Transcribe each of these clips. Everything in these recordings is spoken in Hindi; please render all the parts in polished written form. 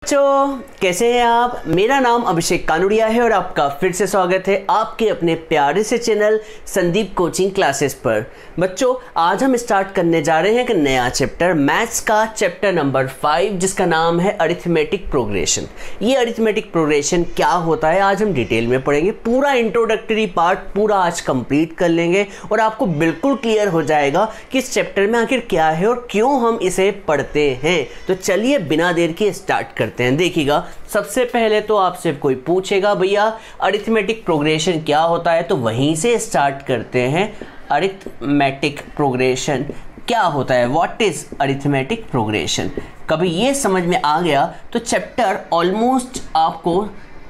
बच्चों कैसे हैं आप। मेरा नाम अभिषेक कानुड़िया है और आपका फिर से स्वागत है आपके अपने प्यारे से चैनल संदीप कोचिंग क्लासेस पर। बच्चों आज हम स्टार्ट करने जा रहे हैं एक नया चैप्टर, मैथ्स का चैप्टर नंबर 5, जिसका नाम है अरिथमेटिक प्रोग्रेशन। ये अरिथमेटिक प्रोग्रेशन क्या होता है आज हम डिटेल में पढ़ेंगे। पूरा इंट्रोडक्टरी पार्ट पूरा आज कंप्लीट कर लेंगे और आपको बिल्कुल क्लियर हो जाएगा कि इस चैप्टर में आखिर क्या है और क्यों हम इसे पढ़ते हैं। तो चलिए बिना देर के स्टार्ट करते हैं। देखिएगा, सबसे पहले तो आपसे कोई पूछेगा भैया अरिथमेटिक प्रोग्रेशन क्या होता है, तो वहीं से स्टार्ट करते हैं। अरिथमेटिक प्रोग्रेशन क्या होता है, व्हाट इज अरिथमेटिक प्रोग्रेशन। कभी ये समझ में आ गया तो चैप्टर ऑलमोस्ट आपको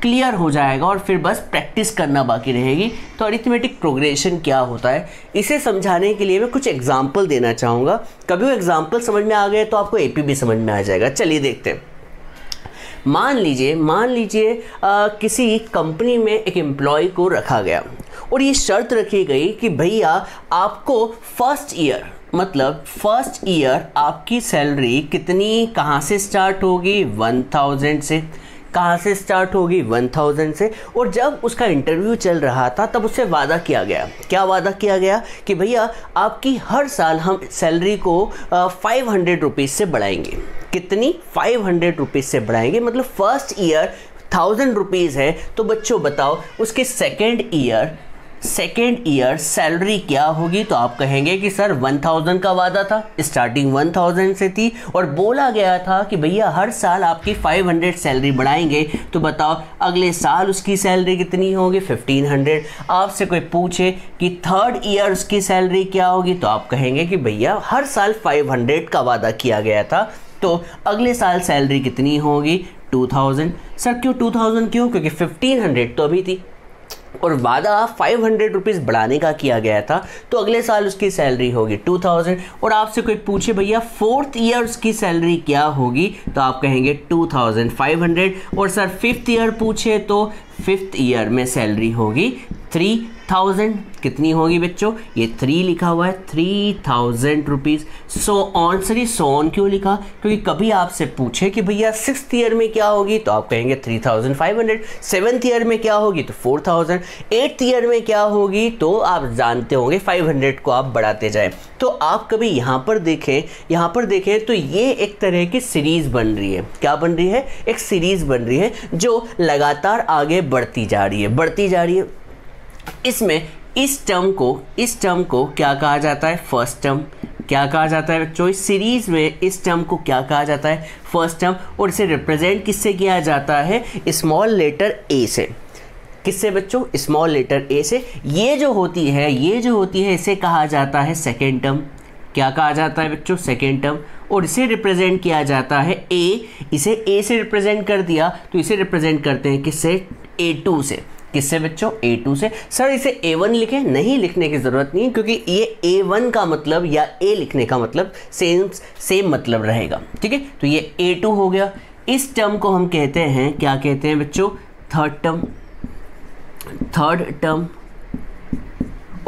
क्लियर हो जाएगा और फिर बस प्रैक्टिस करना बाकी रहेगी। तो अरिथमेटिक प्रोग्रेशन क्या होता है, इसे समझाने के लिए मैं कुछ एग्जाम्पल देना चाहूँगा। कभी वो एग्जाम्पल समझ में आ गए तो आपको एपी भी समझ में आ जाएगा। चलिए देखते हैं। मान लीजिए किसी कंपनी में एक एम्प्लॉय को रखा गया और ये शर्त रखी गई कि भैया आपको फर्स्ट ईयर आपकी सैलरी कितनी, कहाँ से स्टार्ट होगी, 1000 से। कहाँ से स्टार्ट होगी, 1000 से। और जब उसका इंटरव्यू चल रहा था तब उससे वादा किया गया, क्या वादा किया गया कि भैया आपकी हर साल हम सैलरी को 500 रुपीज़ से बढ़ाएंगे। कितनी, 500 रुपीज़ से बढ़ाएंगे। मतलब फर्स्ट ईयर 1000 रुपीज़ है, तो बच्चों बताओ उसके सेकेंड ईयर सैलरी क्या होगी। तो आप कहेंगे कि सर 1000 का वादा था, स्टार्टिंग 1000 से थी और बोला गया था कि भैया हर साल आपकी 500 सैलरी बढ़ाएंगे। तो बताओ अगले साल उसकी सैलरी कितनी होगी, 1500। आपसे कोई पूछे कि थर्ड ईयर उसकी सैलरी क्या होगी, तो आप कहेंगे कि भैया हर साल 500 का वादा किया गया था, तो अगले साल सैलरी कितनी होगी, 2000। सर क्यों 2000 क्यों, क्योंकि 1500 तो अभी थी और वादा 500 रुपीज़ बढ़ाने का किया गया था, तो अगले साल उसकी सैलरी होगी 2000। और आपसे कोई पूछे भैया फोर्थ ईयर उसकी सैलरी क्या होगी, तो आप कहेंगे 2500। और सर फिफ्थ ईयर पूछे तो फिफ्थ ईयर में सैलरी होगी 3000। कितनी होगी बच्चों, ये 3 लिखा हुआ है, 3000 रुपीज़। सो ऑन क्यों लिखा, क्योंकि कभी आपसे पूछे कि भैया सिक्स्थ ईयर में क्या होगी, तो आप कहेंगे 3500। सेवन्थ ईयर में क्या होगी, तो 4000। एट्थ ईयर में क्या होगी, तो आप जानते होंगे 500 को आप बढ़ाते जाएं। तो आप कभी यहाँ पर देखें तो ये एक तरह की सीरीज़ बन रही है। क्या बन रही है, एक सीरीज़ बन रही है जो लगातार आगे बढ़ती जा रही है। इसमें इस टर्म को क्या कहा जाता है, फर्स्ट टर्म। क्या कहा जाता है बच्चों, इस सीरीज में इस टर्म को क्या कहा जाता है, फर्स्ट टर्म। और इसे रिप्रेजेंट किससे किया जाता है, स्मॉल लेटर ए से। किससे बच्चों, स्मॉल लेटर ए से। ये जो होती है इसे कहा जाता है सेकेंड टर्म। क्या कहा जाता है बच्चों, सेकेंड टर्म। और इसे रिप्रेजेंट किया जाता है ए। इसे ए से रिप्रेजेंट कर दिया तो इसे रिप्रेजेंट करते हैं किससे, A2 से। किससे बच्चों, A2 से। सर इसे A1 लिखें, नहीं लिखने की ज़रूरत नहीं, क्योंकि ये A1 का मतलब या A लिखने का मतलब सेम मतलब रहेगा। ठीक है, तो ये A2 हो गया। इस टर्म को हम कहते हैं, क्या कहते हैं बच्चों, थर्ड टर्म।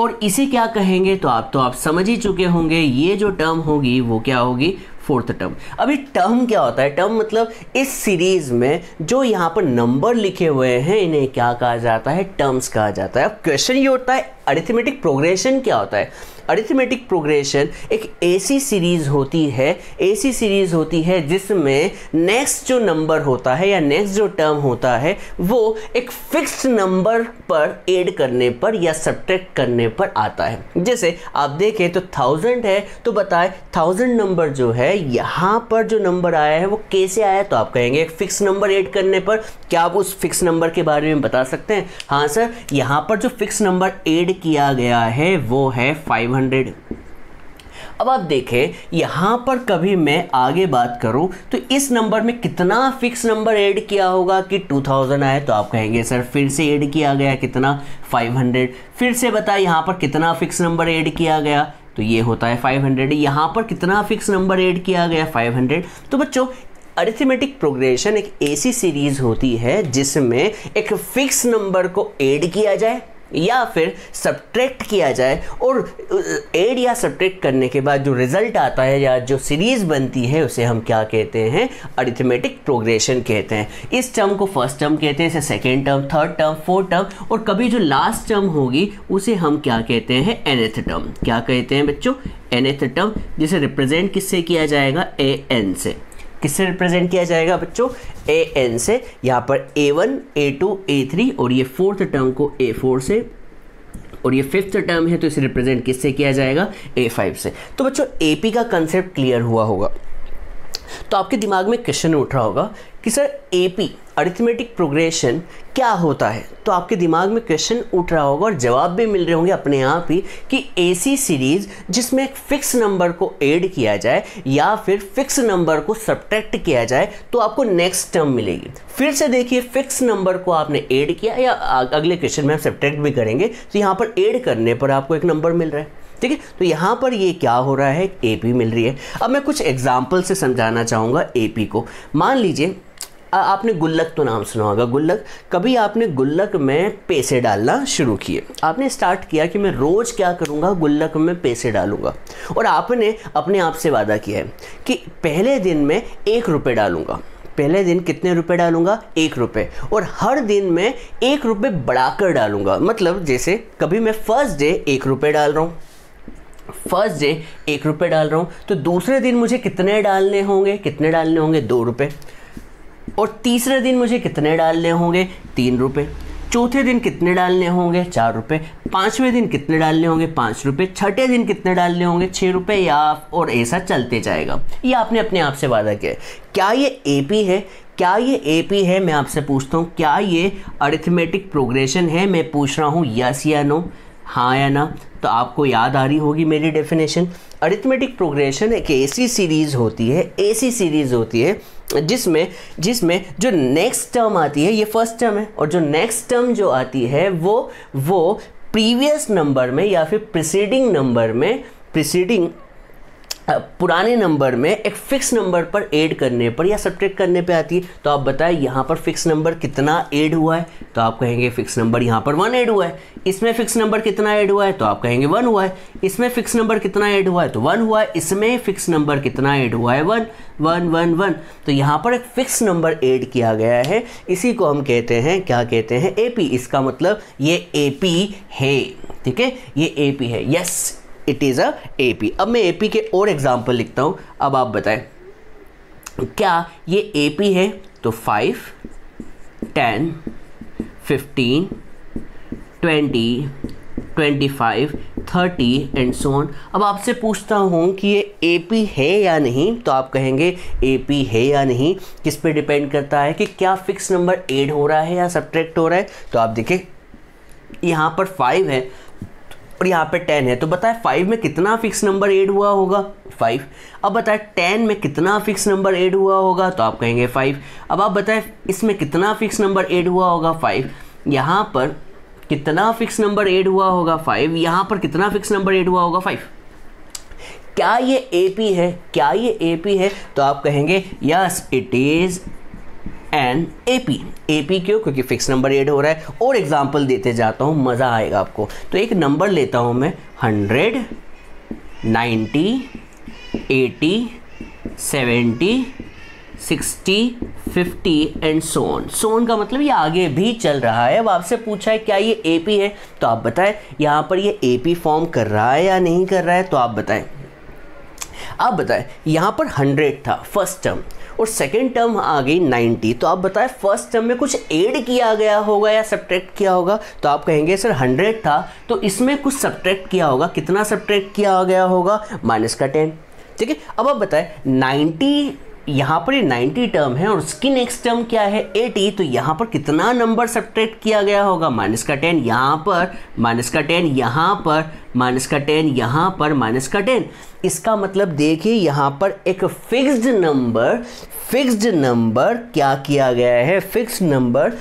और इसे क्या कहेंगे, तो आप समझ ही चुके होंगे, ये जो टर्म होगी वो क्या होगी, फोर्थ टर्म। अभी टर्म क्या होता है, टर्म मतलब इस सीरीज में जो यहाँ पर नंबर लिखे हुए हैं इन्हें क्या कहा जाता है, टर्म्स कहा जाता है। अब क्वेश्चन ये उठता है अरिथमेटिक प्रोग्रेशन क्या होता है। अरिथमेटिक प्रोग्रेशन एक ऐसी सीरीज होती है जिसमें नेक्स्ट जो नंबर होता है या नेक्स्ट जो टर्म होता है वो एक फिक्स्ड नंबर पर ऐड करने पर या सब्ट्रैक्ट करने पर आता है। जैसे आप देखें तो 1000 है, तो बताएं 1000 नंबर जो है यहाँ पर जो नंबर आया है वो कैसे आया, तो आप कहेंगे एक फिक्स नंबर ऐड करने पर। क्या आप उस फिक्स नंबर के बारे में बता सकते हैं, हाँ सर यहाँ पर जो फिक्स नंबर ऐड किया गया है वो है 500। अब आप देखें यहाँ पर कभी मैं आगे बात करूँ तो इस नंबर में कितना फिक्स नंबर ऐड किया होगा कि 2000 आए, तो आप कहेंगे सर फिर से ऐड किया गया कितना, 500। फिर से बताए यहाँ पर कितना फिक्स नंबर ऐड किया गया, तो ये होता है 500। यहाँ पर कितना फिक्स नंबर ऐड किया गया, 500। तो बच्चों अरिथमेटिक प्रोग्रेशन एक ऐसी सीरीज होती है जिसमें एक फिक्स नंबर को ऐड किया जाए या फिर सब्ट्रैक्ट किया जाए, और ऐड या सब्ट्रैक्ट करने के बाद जो रिजल्ट आता है या जो सीरीज़ बनती है उसे हम क्या कहते हैं, अरिथमेटिक प्रोग्रेशन कहते हैं। इस टर्म को फर्स्ट टर्म कहते हैं, इसे second term, third term, fourth term, और कभी जो लास्ट टर्म होगी उसे हम क्या कहते हैं, nth टर्म। क्या कहते हैं बच्चों, nth टर्म, जिसे रिप्रेजेंट किससे किया जाएगा, an से। किससे रिप्रेजेंट किया जाएगा बच्चों, an से। यहाँ पर a1, a2, a3, और ये फोर्थ टर्म को a4 से, और ये फिफ्थ टर्म है तो इसे रिप्रेजेंट किससे किया जाएगा, a5 से। तो बच्चों AP का कंसेप्ट क्लियर हुआ होगा। तो आपके दिमाग में क्वेश्चन उठ रहा होगा कि सर AP अरिथमेटिक प्रोग्रेशन क्या होता है। तो आपके दिमाग में क्वेश्चन उठ रहा होगा और जवाब भी मिल रहे होंगे अपने आप ही कि ऐसी सीरीज जिसमें एक फिक्स नंबर को ऐड किया जाए या फिर फिक्स नंबर को सब्ट्रैक्ट किया जाए तो आपको नेक्स्ट टर्म मिलेगी। फिर से देखिए, फिक्स नंबर को आपने ऐड किया, या अगले क्वेश्चन में हम सब्ट्रैक्ट भी करेंगे, तो यहाँ पर ऐड करने पर आपको एक नंबर मिल रहा है, ठीक है। तो यहाँ पर ये क्या हो रहा है, AP मिल रही है। अब मैं कुछ एग्जाम्पल से समझाना चाहूँगा AP को। मान लीजिए आपने गुल्लक तो नाम सुना होगा, गुल्लक। कभी आपने गुल्लक में पैसे डालना शुरू किए, आपने स्टार्ट किया कि मैं रोज़ क्या करूँगा, गुल्लक में पैसे डालूँगा, और आपने अपने आप से वादा किया है कि पहले दिन में 1 रुपये डालूँगा। पहले दिन कितने रुपए डालूंगा, 1 रुपये, और हर दिन में 1 रुपये बढ़ाकर डालूंगा। मतलब जैसे कभी मैं फर्स्ट डे 1 रुपये डाल रहा हूँ, फर्स्ट डे 1 रुपये डाल रहा हूँ, तो दूसरे दिन मुझे कितने डालने होंगे, 2 रुपये, और तीसरे दिन मुझे कितने डालने होंगे, 3 रुपये, चौथे दिन कितने डालने होंगे, 4 रुपये, पाँचवें दिन कितने डालने होंगे, 5 रुपये, छठे दिन कितने डालने होंगे, 6 रुपये, या और ऐसा चलते जाएगा। ये आपने अपने आप से वादा किया है। क्या ये AP है, क्या ये AP है, मैं आपसे पूछता हूँ, क्या ये अरिथमेटिक प्रोग्रेशन है, मैं पूछ रहा हूँ, यस या नो, हाँ या ना। तो आपको याद आ रही होगी मेरी डेफिनेशन। अरिथमेटिक प्रोग्रेशन एक ऐसी सीरीज़ होती है, ऐसी सीरीज़ होती है जिसमें जो नेक्स्ट टर्म आती है, ये फर्स्ट टर्म है, और जो नेक्स्ट टर्म जो आती है वो प्रीवियस नंबर में या फिर प्रीसीडिंग नंबर में, पुराने नंबर में एक फिक्स नंबर पर ऐड करने पर या सब्ट्रैक्ट करने पे आती है। तो आप बताएं यहाँ पर फिक्स नंबर कितना ऐड हुआ है, तो आप कहेंगे फिक्स नंबर यहाँ पर 1 ऐड हुआ है। इसमें फिक्स नंबर कितना ऐड हुआ है, तो आप कहेंगे 1 हुआ है। इसमें फिक्स नंबर कितना ऐड हुआ है, तो 1 हुआ है। इसमें फिक्स नंबर कितना ऐड हुआ है, 1 1 1 1। तो यहाँ पर एक फिक्स नंबर ऐड किया गया है, इसी को हम कहते हैं, क्या कहते हैं, AP। इसका मतलब ये AP है, ठीक है, ये AP है, yes it is a AP। अब मैं AP के और एग्जाम्पल लिखता हूँ। अब आप बताएं क्या ये AP है, तो 5, 10, 15, 20, 25, 30 एंड सो ऑन। अब आपसे पूछता हूँ कि ये AP है या नहीं, तो आप कहेंगे AP है या नहीं किस पे डिपेंड करता है कि क्या फिक्स नंबर ऐड हो रहा है या सब्ट्रैक्ट हो रहा है। तो आप देखें यहाँ पर 5 है और यहाँ पे 10 है, तो बताए 5 में कितना फिक्स नंबर ऐड हुआ होगा, 5। अब बताए 10 में कितना फिक्स नंबर ऐड हुआ होगा, तो आप कहेंगे 5। अब आप बताए इसमें कितना फिक्स नंबर ऐड हुआ होगा, 5। यहाँ पर कितना फिक्स नंबर ऐड हुआ होगा, 5। यहाँ पर कितना फिक्स नंबर ऐड हुआ होगा, 5। क्या ये AP है, क्या ये AP है, तो आप कहेंगे yes it is an AP क्यों, क्योंकि फिक्स नंबर ऐड हो रहा है। और एग्जांपल देते जाता हूँ, मज़ा आएगा आपको। तो एक नंबर लेता हूँ मैं, 100, 90, 80, 70, 60, 50 एंड सो ऑन का मतलब ये आगे भी चल रहा है। अब आपसे पूछा है क्या ये AP है, तो आप बताएं यहाँ पर ये AP फॉर्म कर रहा है या नहीं कर रहा है, तो आप बताएं यहाँ पर 100 था फर्स्ट टर्म और सेकेंड टर्म आ गई 90, तो आप बताएं फर्स्ट टर्म में कुछ ऐड किया गया होगा या सब्ट्रैक्ट किया होगा, तो आप कहेंगे सर 100 था तो इसमें कुछ सब्ट्रैक्ट किया होगा। कितना सब्ट्रैक्ट किया गया होगा, -10, ठीक है। अब आप बताएं 90, यहाँ पर ये 90 टर्म है और उसकी नेक्स्ट टर्म क्या है 80, तो यहाँ पर कितना नंबर सब्ट्रैक्ट किया गया होगा, -10, यहाँ पर -10, यहाँ पर -10, यहाँ पर -10। इसका मतलब देखिए यहाँ पर एक फिक्स्ड नंबर क्या किया गया है, फिक्स्ड नंबर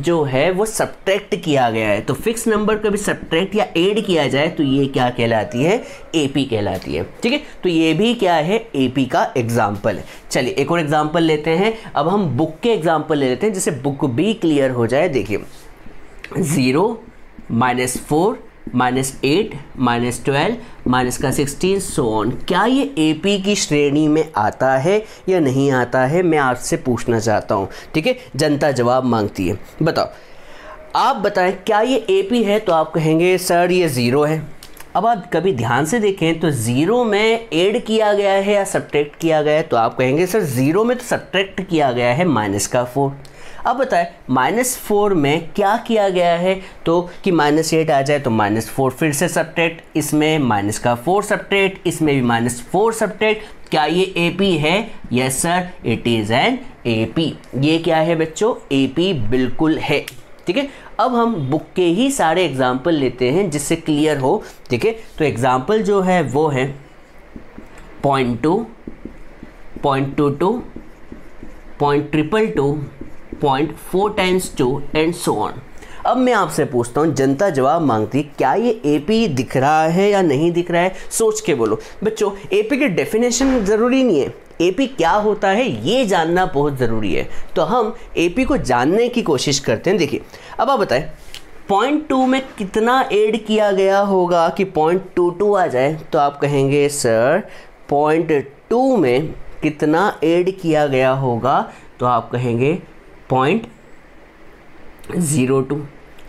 जो है वो सब्ट्रैक्ट किया गया है। तो फिक्स नंबर कभी सब्ट्रैक्ट या ऐड किया जाए तो ये क्या कहलाती है, AP कहलाती है, ठीक है। तो ये भी क्या है, AP का एग्जाम्पल है। चलिए एक और एग्जाम्पल लेते हैं। अब हम बुक के एग्जाम्पल ले लेते हैं जिससे बुक भी क्लियर हो जाए। देखिए 0, -4, -8, -12, -16 सो ऑन। क्या ये AP की श्रेणी में आता है या नहीं आता है, मैं आपसे पूछना चाहता हूँ। ठीक है, जनता जवाब मांगती है। बताओ, आप बताएं क्या ये AP है? तो आप कहेंगे सर ये 0 है। अब आप कभी ध्यान से देखें तो 0 में ऐड किया गया है या सब्ट्रैक्ट किया गया है? तो आप कहेंगे सर 0 में तो सब्ट्रैक्ट किया गया है -4। अब बताएं -4 में क्या किया गया है? तो कि -8 आ जाए तो -4 फिर से सब्ट्रैक्ट, इसमें -4 सब्ट्रैक्ट, इसमें भी -4 सब्ट्रैक्ट। क्या ये AP है? Yes sir, it is an AP। ये क्या है बच्चों? AP बिल्कुल है। ठीक है, अब हम बुक के ही सारे एग्जाम्पल लेते हैं जिससे क्लियर हो। ठीक है, तो एग्जाम्पल जो है वो है 0.2, 0.22, 0.222, 0.4 × 2 एंड सो ऑन। अब मैं आपसे पूछता हूँ, जनता जवाब मांगती, क्या ये AP दिख रहा है या नहीं दिख रहा है? सोच के बोलो बच्चों। AP की डेफिनेशन ज़रूरी नहीं है, AP क्या होता है ये जानना बहुत ज़रूरी है। तो हम AP को जानने की कोशिश करते हैं। देखिए, अब आप बताएं 0.2 में कितना ऐड किया गया होगा कि 0.22 आ जाए? तो आप कहेंगे सर 0.2 में कितना ऐड किया गया होगा? तो आप कहेंगे 0.02।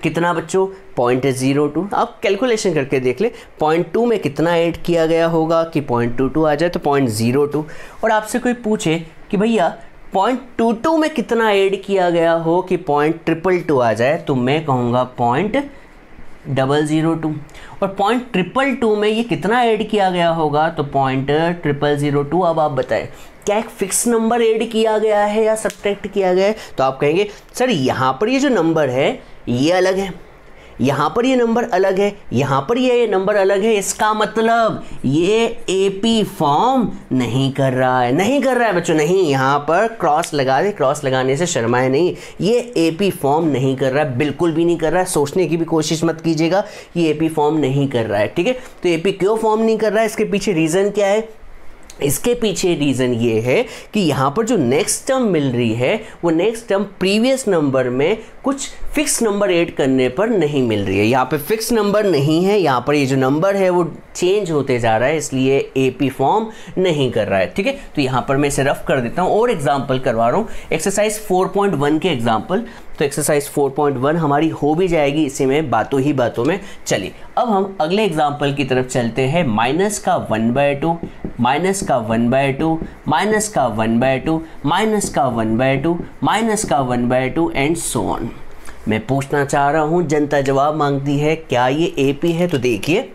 कितना बच्चों? 0.02। आप कैलकुलेशन करके देख ले, 0.2 में कितना ऐड किया गया होगा कि 0.22 आ जाए? तो 0.02। और आपसे कोई पूछे कि भैया 0.22 में कितना ऐड किया गया हो कि 0.222 आ जाए? तो मैं कहूँगा 0.002। और 0.222 में ये कितना ऐड किया गया होगा? तो 0.0002। अब आप बताएं क्या एक फिक्स नंबर ऐड किया गया है या सब्ट्रैक्ट किया गया है? तो आप कहेंगे सर यहाँ पर ये जो नंबर है ये अलग है, यहाँ पर ये नंबर अलग है, यहाँ पर ये नंबर अलग है। इसका मतलब ये AP फॉर्म नहीं कर रहा है। नहीं कर रहा है बच्चों, नहीं। यहाँ पर क्रॉस लगा दे, क्रॉस लगाने से शर्माए नहीं। ये AP फॉर्म नहीं कर रहा है, बिल्कुल भी नहीं कर रहा है। सोचने की भी कोशिश मत कीजिएगा, ये AP फॉर्म नहीं कर रहा है। ठीक है, तो AP क्यों फॉर्म नहीं कर रहा है? इसके पीछे रीज़न क्या है? इसके पीछे रीज़न ये है कि यहाँ पर जो नेक्स्ट टर्म मिल रही है वो नेक्स्ट टर्म प्रीवियस नंबर में कुछ फिक्स नंबर ऐड करने पर नहीं मिल रही है। यहाँ पे फिक्स नंबर नहीं है, यहाँ पर ये जो नंबर है वो चेंज होते जा रहा है, इसलिए AP फॉर्म नहीं कर रहा है। ठीक है, तो यहाँ पर मैं इसे रफ कर देता हूँ और एग्जाम्पल करवा रहा हूँ। एक्सरसाइज 4.1 के एग्जाम्पल। तो एक्सरसाइज 4.1 हमारी हो भी जाएगी इसी में, बातों ही बातों में। चलिए अब हम अगले एग्जाम्पल की तरफ चलते हैं। -1/2, -1/2, -1/2, -1/2, -1/2, -1/2 एंड सो ऑन। मैं पूछना चाह रहा हूँ, जनता जवाब मांगती है क्या ये AP है? तो देखिए,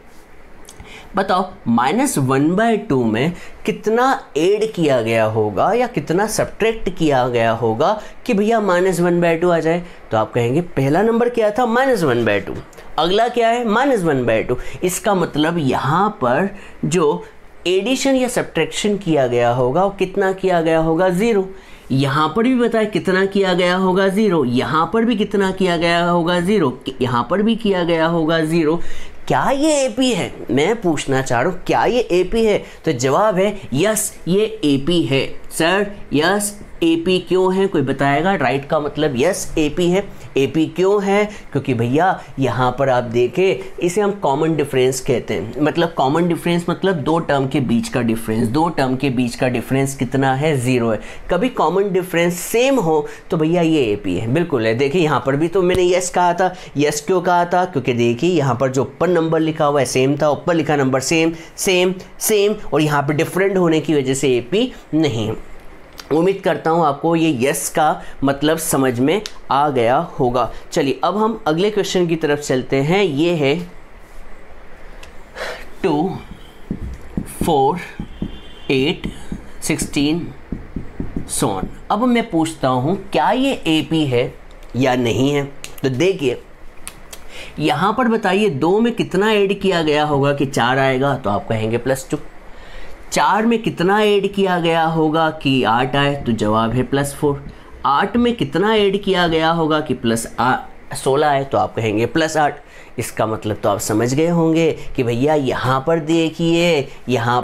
बताओ -1/2 में कितना ऐड किया गया होगा या कितना सब्ट्रैक्ट किया गया होगा कि भैया -1/2 आ जाए? तो आप कहेंगे पहला नंबर क्या था? -1/2। अगला क्या है? -1/2। इसका मतलब यहाँ पर जो एडिशन या सब्ट्रैक्शन किया गया होगा वो कितना किया गया होगा? 0। यहाँ पर भी बताए कितना किया गया होगा? 0। यहाँ पर भी कितना किया गया होगा? 0। यहाँ पर भी किया गया होगा 0। क्या ये AP है? मैं पूछना चाह रहा हूँ क्या ये AP है? तो जवाब है यस, ये AP है। सर यस AP क्यों है? कोई बताएगा? राइट का मतलब यस AP है। AP क्यों है? क्योंकि भैया यहाँ पर आप देखें, इसे हम कॉमन डिफरेंस कहते हैं। मतलब कॉमन डिफरेंस मतलब दो टर्म के बीच का डिफरेंस। दो टर्म के बीच का डिफरेंस कितना है? 0 है। कभी कॉमन डिफरेंस सेम हो तो भैया ये AP है, बिल्कुल है। देखिए यहाँ पर भी तो मैंने यस कहा था। यस क्यों कहा था? क्योंकि देखिए यहाँ पर जो ऊपर नंबर लिखा हुआ है सेम था, ऊपर लिखा नंबर सेम सेम सेम, और यहाँ पर डिफरेंट होने की वजह से AP नहीं है। उम्मीद करता हूँ आपको ये यस का मतलब समझ में आ गया होगा। चलिए अब हम अगले क्वेश्चन की तरफ चलते हैं। ये है 2, 4, 8, 16 सो ऑन। अब मैं पूछता हूँ क्या ये AP है या नहीं है? तो देखिए यहाँ पर बताइए 2 में कितना ऐड किया गया होगा कि 4 आएगा? तो आप कहेंगे +2। 4 में कितना ऐड किया गया होगा कि 8 आए? तो जवाब है +4। 8 में कितना ऐड किया गया होगा कि 16 आए? तो आप कहेंगे +8। इसका मतलब तो आप समझ गए होंगे कि भैया यहाँ पर देखिए, यहाँ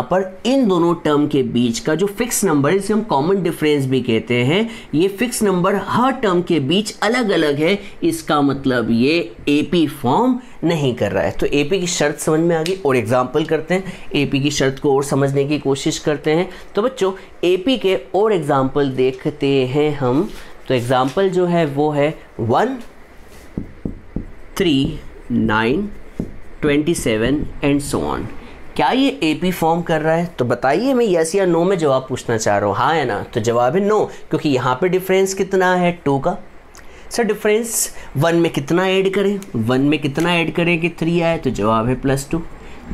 पर इन दोनों टर्म के बीच का जो फिक्स नंबर है, इसे हम कॉमन डिफरेंस भी कहते हैं, ये फिक्स नंबर हर टर्म के बीच अलग अलग है। इसका मतलब ये एपी फॉर्म नहीं कर रहा है। तो एपी की शर्त समझ में आ गई, और एग्जाम्पल करते हैं, एपी की शर्त को और समझने की कोशिश करते हैं। तो बच्चों एपी के और एग्जाम्पल देखते हैं हम। तो एग्जाम्पल जो है वो है 1, 3, 9, 27 एंड सो ऑन। क्या ये एपी फॉर्म कर रहा है? तो बताइए, मैं यस या नो में जवाब पूछना चाह रहा हूँ, हाँ या ना? तो जवाब है नो, क्योंकि यहाँ पे डिफरेंस कितना है? 2 का। सर डिफरेंस 1 में कितना ऐड करें? 1 में कितना ऐड करें कि 3 आए? तो जवाब है +2।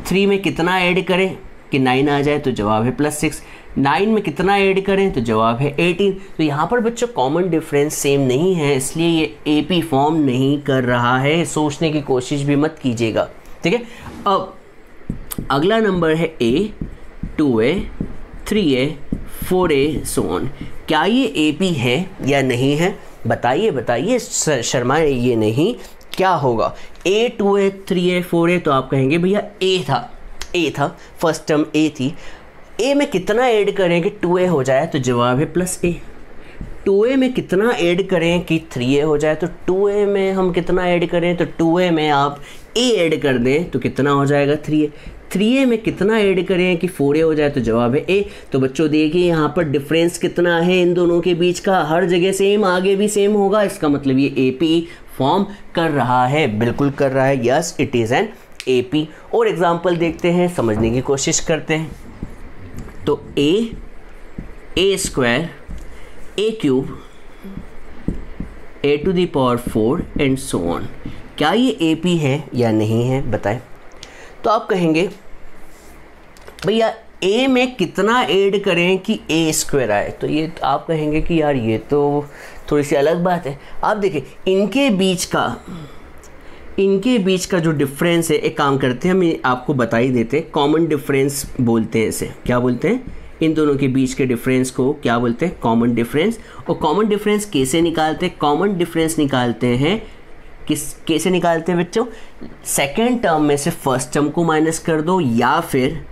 3 में कितना ऐड करें कि 9 आ जाए? तो जवाब है +6। 9 में कितना ऐड करें? तो जवाब है 18। तो यहाँ पर बच्चों कॉमन डिफरेंस सेम नहीं है, इसलिए ये एपी फॉर्म नहीं कर रहा है। सोचने की कोशिश भी मत कीजिएगा, ठीक है। अब अगला नंबर है A, 2A, 3A, 4A so on. क्या ये एपी है या नहीं है? बताइए बताइए, शर्माए ये नहीं, क्या होगा? A, 2A, 3A, 4A, तो आप कहेंगे भैया A था, फर्स्ट टर्म A थी। A में कितना ऐड करें कि 2A हो जाए? तो जवाब है +A। 2A में कितना ऐड करें कि 3A हो जाए? तो 2A में हम कितना ऐड करें? तो 2A में आप A ऐड कर दें तो कितना हो जाएगा? 3A। 3A में कितना ऐड करें कि 4A हो जाए? तो जवाब है A। तो बच्चों देखिए यहाँ पर डिफरेंस कितना है इन दोनों के बीच का, हर जगह सेम, आगे भी सेम होगा। इसका मतलब ये AP फॉर्म कर रहा है, बिल्कुल कर रहा है। Yes, it is an AP। और एग्जाम्पल देखते हैं, समझने की कोशिश करते हैं। तो A² A³ A⁴ and so on. क्या ये AP है या नहीं है? बताएं। तो आप कहेंगे भैया A में कितना ऐड करें कि A² आए? तो ये आप कहेंगे कि यार ये तो थोड़ी सी अलग बात है। आप देखिए इनके बीच का जो डिफरेंस है, एक काम करते हैं, हम आपको बता ही देते हैं, कॉमन डिफरेंस बोलते हैं इसे। क्या बोलते हैं? इन दोनों के बीच के डिफरेंस को क्या बोलते हैं? Common difference. और कॉमन डिफरेंस कैसे निकालते हैं? कॉमन डिफरेंस निकालते हैं कैसे निकालते हैं बच्चों? सेकेंड टर्म में से फर्स्ट टर्म को माइनस कर दो, या फिर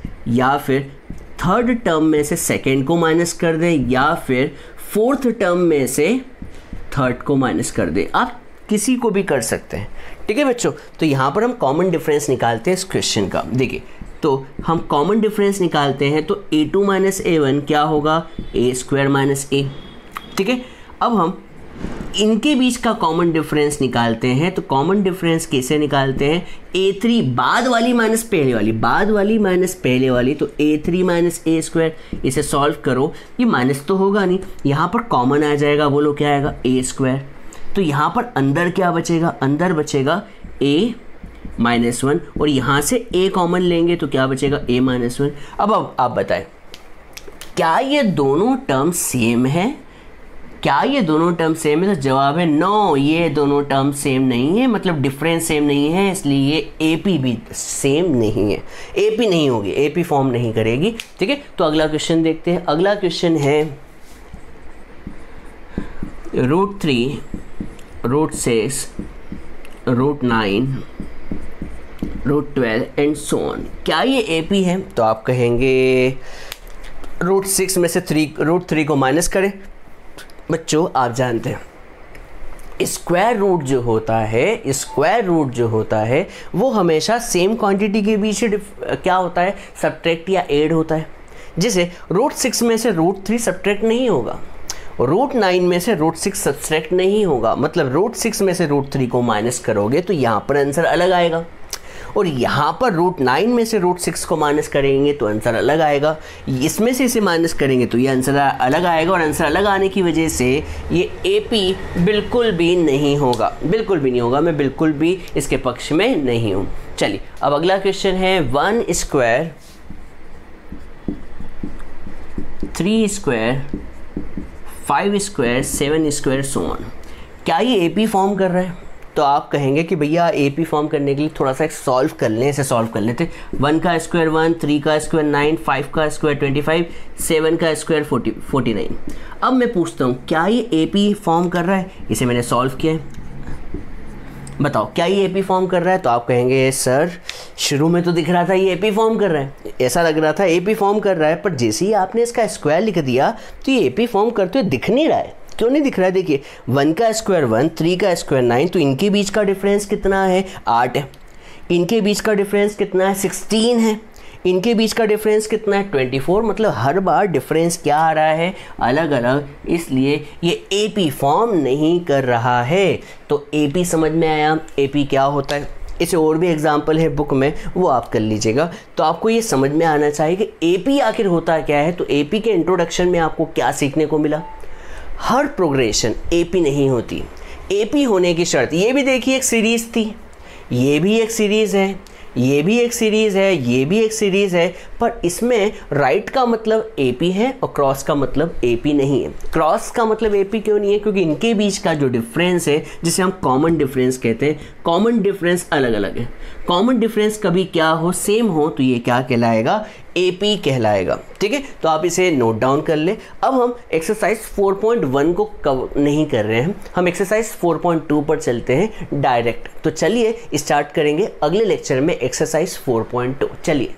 थर्ड टर्म में से सेकेंड को माइनस कर दें, या फिर फोर्थ टर्म में से थर्ड को माइनस कर दें। आप किसी को भी कर सकते हैं, ठीक है बच्चों। तो यहाँ पर हम कॉमन डिफरेंस निकालते हैं इस क्वेश्चन का। देखिए, तो हम कॉमन डिफरेंस निकालते हैं, तो A2 - A1 क्या होगा? A² - A, ठीक है। अब हम इनके बीच का कॉमन डिफरेंस निकालते हैं। तो कॉमन डिफरेंस कैसे निकालते हैं? A3 बाद वाली माइनस पहले वाली, तो A3 - A²। इसे सॉल्व करो, ये माइनस तो होगा नहीं, यहाँ पर कॉमन आ जाएगा, बोलो क्या आएगा? A²। तो यहाँ पर अंदर क्या बचेगा? अंदर बचेगा A - 1, और यहाँ से A कॉमन लेंगे तो क्या बचेगा? A - 1। अब आप बताएं, क्या ये दोनों टर्म सेम है? तो जवाब है नो, ये दोनों टर्म सेम नहीं है, मतलब डिफरेंस सेम नहीं है, इसलिए ये AP भी सेम नहीं है। AP नहीं होगी, AP फॉर्म नहीं करेगी, ठीक है। तो अगला क्वेश्चन देखते हैं। अगला क्वेश्चन है √3, √6, √9, √12 एंड सो ऑन। क्या ये AP है? तो आप कहेंगे √6 में से √3 को माइनस करें। बच्चों आप जानते हैं स्क्वायर रूट जो होता है वो हमेशा सेम क्वांटिटी के बीच क्या होता है? सब्ट्रैक्ट या ऐड होता है। जैसे √6 में से √3 सब्ट्रैक्ट नहीं होगा, √9 में से √6 सब्ट्रैक्ट नहीं होगा, मतलब √6 में से √3 को माइनस करोगे तो यहाँ पर आंसर अलग आएगा, और यहाँ पर √9 में से √6 को माइनस करेंगे तो आंसर अलग आएगा। इसमें से इसे माइनस करेंगे तो ये आंसर अलग आएगा, और आंसर अलग आने की वजह से ये AP बिल्कुल भी नहीं होगा, मैं बिल्कुल भी इसके पक्ष में नहीं हूँ। चलिए अब अगला क्वेश्चन है 1², 3², 5² 7² सो ऑन। क्या ये AP फॉर्म कर रहा है? तो आप कहेंगे कि भैया AP फॉर्म करने के लिए थोड़ा सा सॉल्व कर लें, इसे सॉल्व कर लेते। 1 का स्क्वायर 1, 3 का स्क्वायर 9, 5 का स्क्वायर 25, 7 का स्क्वायर 49। अब मैं पूछता हूँ क्या ये AP फॉर्म कर रहा है? इसे मैंने सॉल्व किया है, बताओ क्या ये एपी फॉर्म कर रहा है? तो आप कहेंगे सर शुरू में तो दिख रहा था ये एपी फॉर्म कर रहा है, ऐसा लग रहा था एपी फॉर्म कर रहा है, पर जैसे ही आपने इसका स्क्वायर लिख दिया तो ये एपी फॉर्म करते हुए दिख नहीं रहा है। क्यों नहीं दिख रहा है? देखिए 1 का स्क्वायर 1, 3 का स्क्वायर 9, तो इनके बीच का डिफरेंस कितना है? 8 है। इनके बीच का डिफरेंस कितना है? 16 है। इनके बीच का डिफरेंस कितना है? 24। मतलब हर बार डिफरेंस क्या आ रहा है? अलग अलग, इसलिए ये एपी फॉर्म नहीं कर रहा है। तो एपी समझ में आया, एपी क्या होता है। इसे और भी एग्जाम्पल है बुक में, वो आप कर लीजिएगा। तो आपको ये समझ में आना चाहिए कि एपी आखिर होता क्या है। तो एपी के इंट्रोडक्शन में आपको क्या सीखने को मिला? हर प्रोग्रेशन एपी नहीं होती। एपी होने की शर्त, ये भी देखिए एक सीरीज़ थी, ये भी एक सीरीज़ है, ये भी एक सीरीज़ है, ये भी एक सीरीज़ है, पर इसमें राइट का मतलब एपी है और क्रॉस का मतलब एपी नहीं है। क्रॉस का मतलब एपी क्यों नहीं है? क्योंकि इनके बीच का जो डिफरेंस है, जिसे हम कॉमन डिफरेंस कहते हैं, कॉमन डिफरेंस अलग अलग है। कॉमन डिफरेंस कभी क्या हो, सेम हो, तो ये क्या कहलाएगा? एपी कहलाएगा। ठीक है, तो आप इसे नोट डाउन कर ले। अब हम एक्सरसाइज 4.1 को कवर नहीं कर रहे हैं, हम एक्सरसाइज 4.2 पर चलते हैं डायरेक्ट। तो चलिए स्टार्ट करेंगे अगले लेक्चर में एक्सरसाइज 4.2। चलिए।